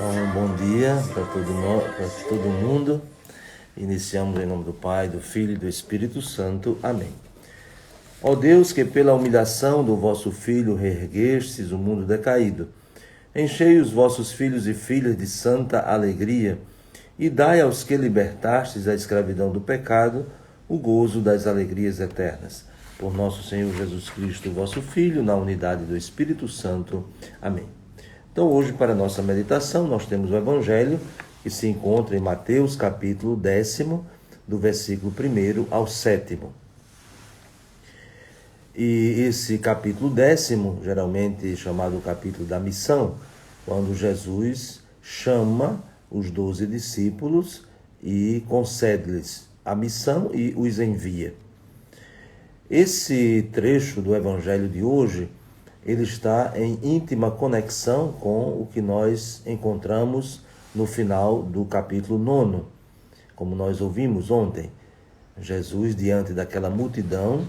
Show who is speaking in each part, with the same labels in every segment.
Speaker 1: Então, bom dia para todo mundo. Iniciamos em nome do Pai, do Filho e do Espírito Santo. Amém. Ó Deus, que pela humilhação do vosso Filho reerguestes o mundo decaído, enchei os vossos filhos e filhas de santa alegria e dai aos que libertastes da escravidão do pecado o gozo das alegrias eternas. Por nosso Senhor Jesus Cristo, vosso Filho, na unidade do Espírito Santo. Amém. Então, hoje, para a nossa meditação, nós temos o Evangelho que se encontra em Mateus, capítulo 10, do versículo 1 ao 7. E esse capítulo 10, geralmente chamado o capítulo da missão, quando Jesus chama os 12 discípulos e concede-lhes a missão e os envia. Esse trecho do Evangelho de hoje, ele está em íntima conexão com o que nós encontramos no final do capítulo 9. Como nós ouvimos ontem, Jesus, diante daquela multidão,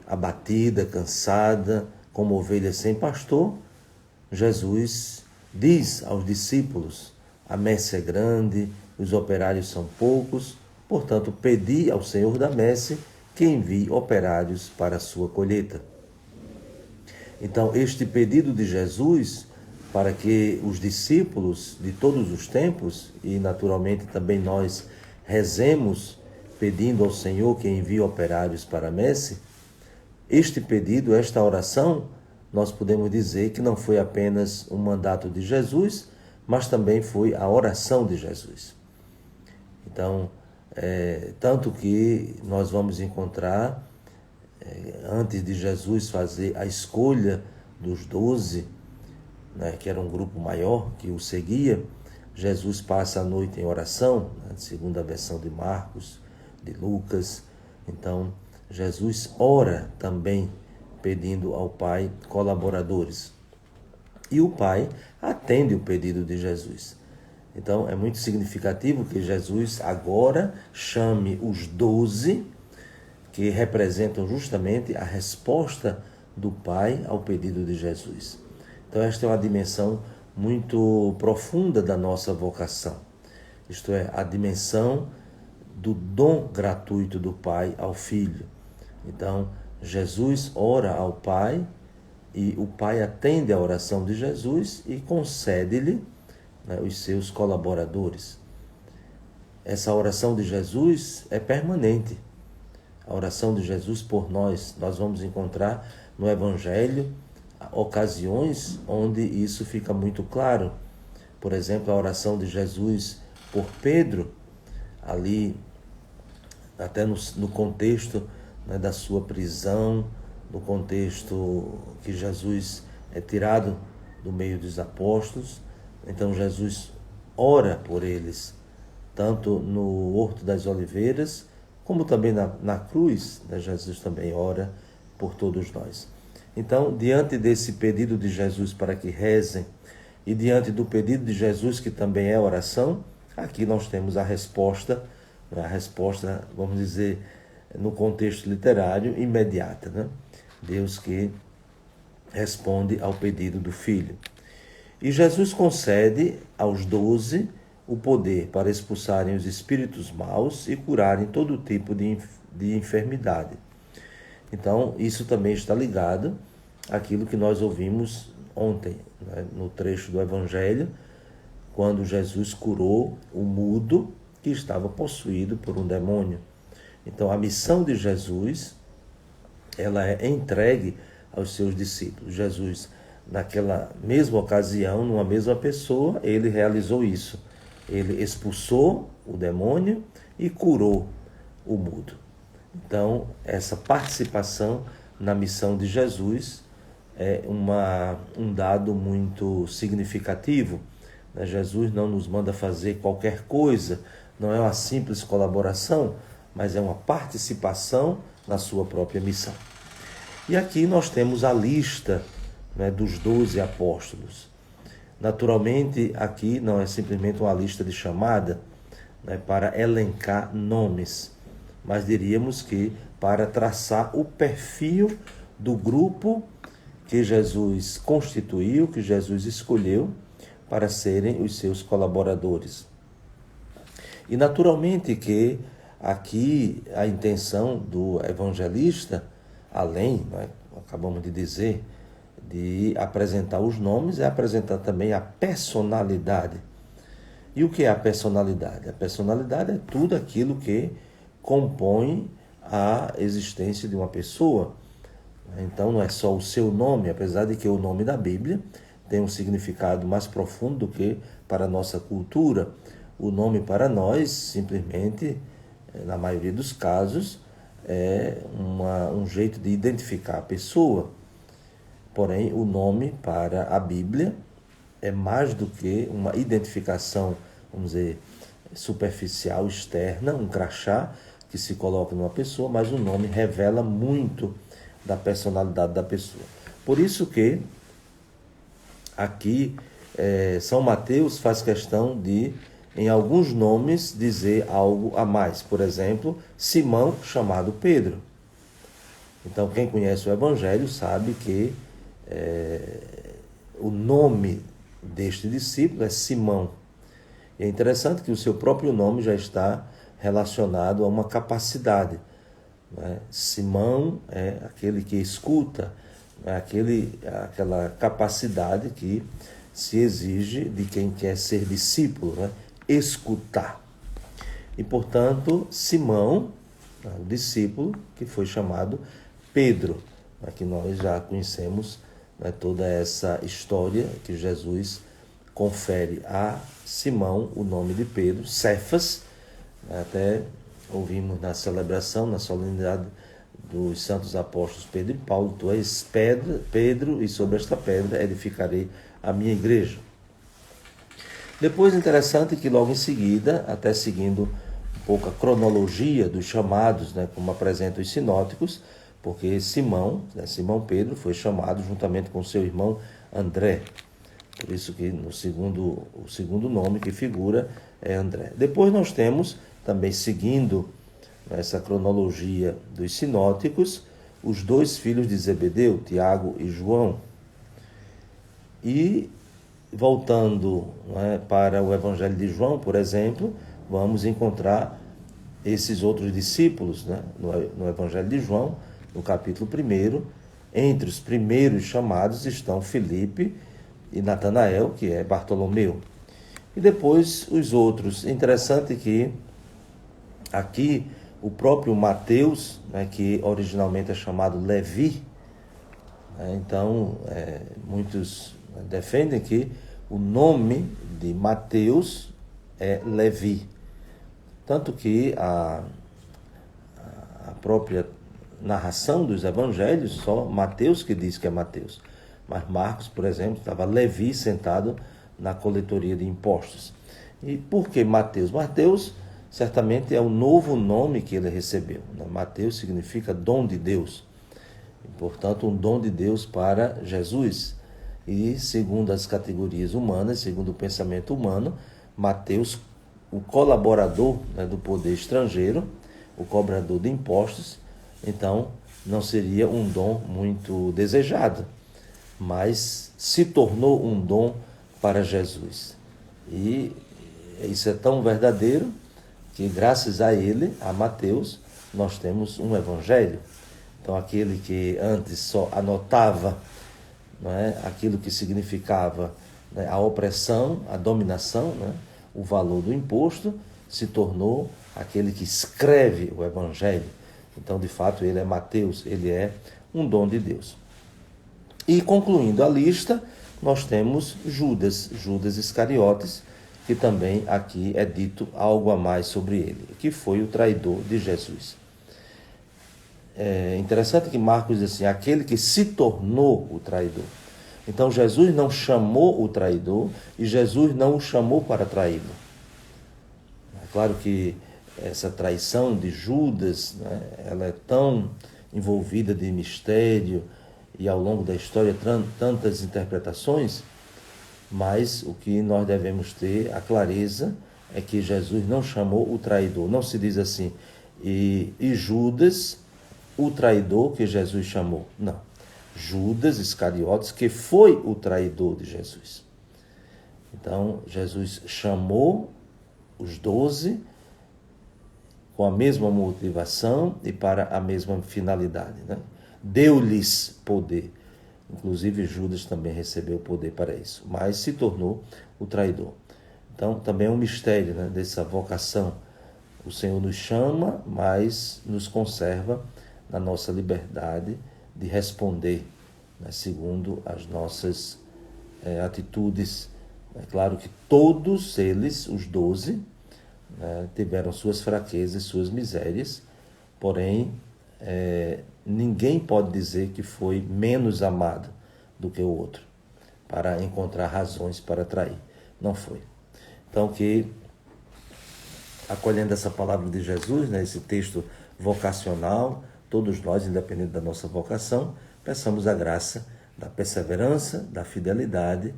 Speaker 1: abatida, cansada, como ovelha sem pastor, Jesus diz aos discípulos: a messe é grande, os operários são poucos, portanto, pedi ao Senhor da messe que envie operários para a sua colheita. Então, este pedido de Jesus para que os discípulos de todos os tempos, e naturalmente também nós rezemos pedindo ao Senhor que envie operários para a messe, este pedido, esta oração, nós podemos dizer que não foi apenas um mandato de Jesus, mas também foi a oração de Jesus. Então, tanto que nós vamos encontrar, antes de Jesus fazer a escolha dos 12, que era um grupo maior que o seguia, Jesus passa a noite em oração, segundo a versão de Marcos, de Lucas. Então, Jesus ora também, pedindo ao Pai colaboradores. E o Pai atende o pedido de Jesus. Então, é muito significativo que Jesus agora chame os 12, que representam justamente a resposta do Pai ao pedido de Jesus. Então, esta é uma dimensão muito profunda da nossa vocação. Isto é, a dimensão do dom gratuito do Pai ao Filho. Então, Jesus ora ao Pai e o Pai atende a oração de Jesus e concede-lhe os seus colaboradores. Essa oração de Jesus é permanente. A oração de Jesus por nós vamos encontrar no Evangelho ocasiões onde isso fica muito claro. Por exemplo, a oração de Jesus por Pedro, ali, até no contexto da sua prisão, no contexto que Jesus é tirado do meio dos apóstolos. Então, Jesus ora por eles, tanto no Horto das Oliveiras, como também na cruz, Jesus também ora por todos nós. Então, diante desse pedido de Jesus para que rezem, e diante do pedido de Jesus, que também é oração, aqui nós temos a resposta, vamos dizer, no contexto literário, imediata. Deus que responde ao pedido do Filho. E Jesus concede aos 12 o poder para expulsarem os espíritos maus e curarem todo tipo de enfermidade. Então, isso também está ligado àquilo que nós ouvimos ontem, no trecho do Evangelho, quando Jesus curou o mudo que estava possuído por um demônio. Então, a missão de Jesus, ela é entregue aos seus discípulos. Jesus, naquela mesma ocasião, numa mesma pessoa, ele realizou isso. Ele expulsou o demônio e curou o mudo. Então, essa participação na missão de Jesus é um dado muito significativo. Jesus não nos manda fazer qualquer coisa, não é uma simples colaboração, mas é uma participação na sua própria missão. E aqui nós temos a lista dos 12 apóstolos. Naturalmente, aqui não é simplesmente uma lista de chamada para elencar nomes, mas diríamos que para traçar o perfil do grupo que Jesus constituiu, que Jesus escolheu, para serem os seus colaboradores. E naturalmente que aqui a intenção do evangelista, além, acabamos de dizer, de apresentar os nomes, é apresentar também a personalidade. E o que é a personalidade? A personalidade é tudo aquilo que compõe a existência de uma pessoa. Então não é só o seu nome, apesar de que o nome da Bíblia tem um significado mais profundo do que para a nossa cultura. O nome para nós, simplesmente, na maioria dos casos, é um jeito de identificar a pessoa. Porém, o nome para a Bíblia é mais do que uma identificação, vamos dizer, superficial, externa, um crachá que se coloca numa pessoa, mas o nome revela muito da personalidade da pessoa. Por isso que aqui São Mateus faz questão de, em alguns nomes, dizer algo a mais. Por exemplo, Simão, chamado Pedro. Então, quem conhece o Evangelho sabe que o nome deste discípulo é Simão. E é interessante que o seu próprio nome já está relacionado a uma capacidade. Simão é aquele que escuta, é aquela capacidade que se exige de quem quer ser discípulo, escutar. E, portanto, Simão, o discípulo, que foi chamado Pedro, que nós já conhecemos toda essa história que Jesus confere a Simão o nome de Pedro, Cefas, até ouvimos na celebração, na solenidade dos santos apóstolos Pedro e Paulo, tu és pedra, Pedro, e sobre esta pedra edificarei a minha igreja. Depois, interessante que logo em seguida, até seguindo um pouco a cronologia dos chamados, como apresentam os sinóticos, porque Simão Pedro, foi chamado juntamente com seu irmão André. Por isso que o segundo nome que figura é André. Depois nós temos, também seguindo essa cronologia dos sinóticos, os dois filhos de Zebedeu, Tiago e João. E voltando para o Evangelho de João, por exemplo, vamos encontrar esses outros discípulos no Evangelho de João, no capítulo 1. Entre os primeiros chamados estão Filipe e Natanael, que é Bartolomeu. E depois os outros. Interessante que aqui o próprio Mateus, que originalmente é chamado Levi, então muitos defendem que o nome de Mateus é Levi. Tanto que a própria narração dos evangelhos, só Mateus que diz que é Mateus. Mas Marcos, por exemplo, estava Levi sentado na coletoria de impostos. E por que Mateus? Mateus certamente é o novo nome que ele recebeu. Mateus significa dom de Deus. E, portanto, um dom de Deus para Jesus. E segundo as categorias humanas, segundo o pensamento humano, Mateus, o colaborador do poder estrangeiro, o cobrador de impostos, então não seria um dom muito desejado, mas se tornou um dom para Jesus. E isso é tão verdadeiro que graças a ele, a Mateus, nós temos um evangelho. Então aquele que antes só anotava aquilo que significava a opressão, a dominação, o valor do imposto, se tornou aquele que escreve o evangelho. Então, de fato, ele é Mateus, ele é um dom de Deus. E concluindo a lista, nós temos Judas Iscariotes, que também aqui é dito algo a mais sobre ele, que foi o traidor de Jesus. É interessante que Marcos diz assim, aquele que se tornou o traidor. Então, Jesus não chamou o traidor e Jesus não o chamou para traí-lo. É claro que essa traição de Judas, ela é tão envolvida de mistério e ao longo da história tantas interpretações, mas o que nós devemos ter a clareza é que Jesus não chamou o traidor. Não se diz assim, e Judas, o traidor que Jesus chamou. Não. Judas Iscariotes, que foi o traidor de Jesus. Então, Jesus chamou os 12 com a mesma motivação e para a mesma finalidade, né? Deu-lhes poder. Inclusive, Judas também recebeu poder para isso, mas se tornou o traidor. Então, também é um mistério, né, dessa vocação. O Senhor nos chama, mas nos conserva na nossa liberdade de responder, né, segundo as nossas atitudes. É claro que todos eles, os 12, né, tiveram suas fraquezas, suas misérias, porém, ninguém pode dizer que foi menos amado do que o outro, para encontrar razões para trair. Não foi. Então, que, acolhendo essa palavra de Jesus, né, esse texto vocacional, todos nós, independente da nossa vocação, peçamos a graça da perseverança, da fidelidade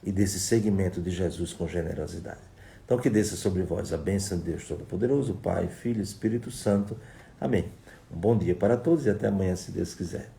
Speaker 1: e desse seguimento de Jesus com generosidade. Então, que desça sobre vós a bênção de Deus Todo-Poderoso, Pai, Filho e Espírito Santo. Amém. Um bom dia para todos e até amanhã, se Deus quiser.